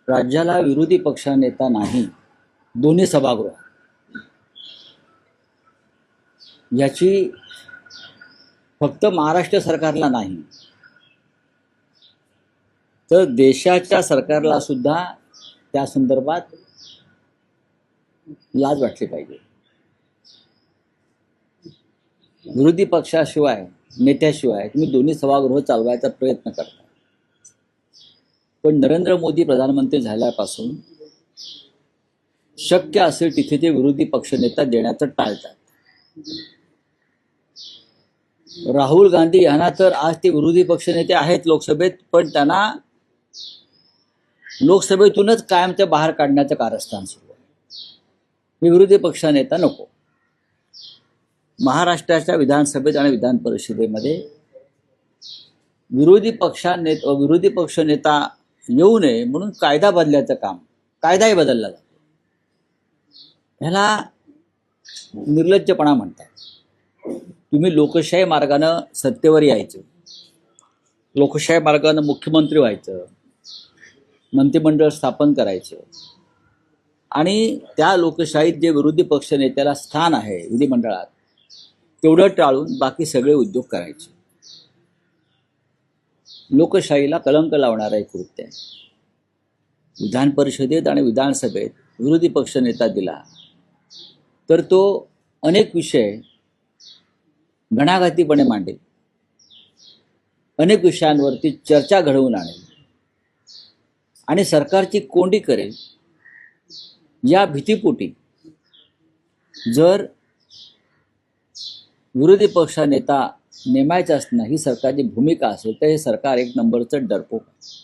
राज्याला विरोधी पक्षनेता नाही, दोन्ही सभागृह, याची फक्त महाराष्ट्र सरकारला नाही तर देशाच्या सरकारला सुद्धा त्या संदर्भात लाज वाटली पाहिजे. विरोधी पक्षाशिवाय, नेत्याशिवाय तुम्ही दोन्ही सभागृह चालवायचा प्रयत्न करता, पण नरेंद्र मोदी प्रधानमंत्री झाल्यापासून शक्य असेल तिथे ते विरोधी पक्षनेता देण्याचं टाळतात. राहुल गांधी यांना तर आज ते विरोधी पक्षनेते आहेत लोकसभेत, पण त्यांना लोकसभेतूनच कायमच्या बाहेर काढण्याचं कारस्थान सुरू आहे. मी विरोधी पक्षनेता नको. महाराष्ट्राच्या विधानसभेत आणि विधान परिषदेमध्ये विरोधी पक्षनेता येऊ नये म्हणून कायदा बदलायचं काम, कायदाही बदलला जातो. ह्याला निर्लज्जपणा म्हणतात. तुम्ही लोकशाही मार्गानं सत्तेवर यायचं, लोकशाही मार्गानं मुख्यमंत्री व्हायचं, मंत्रिमंडळ स्थापन करायचं आणि त्या लोकशाहीत जे विरोधी पक्षनेत्याला स्थान आहे विधिमंडळात तेवढं टाळून बाकी सगळे उद्योग करायचे. लोकशाहीला कलंक लावणारा एक कृत्य आहे. विधान परिषदेत आणि विधानसभेत विरोधी पक्षनेता दिला तर तो अनेक विषय घणाघातीपणे मांडेल, अनेक विषयांवरती चर्चा घडवून आणेल आणि सरकारची कोंडी करेल. या भीतीपोटी जर विरोधी पक्षनेता नेमायचा असणं ही सरकारची भूमिका असेल तर हे सरकार एक नंबरचं डरपोक आहे.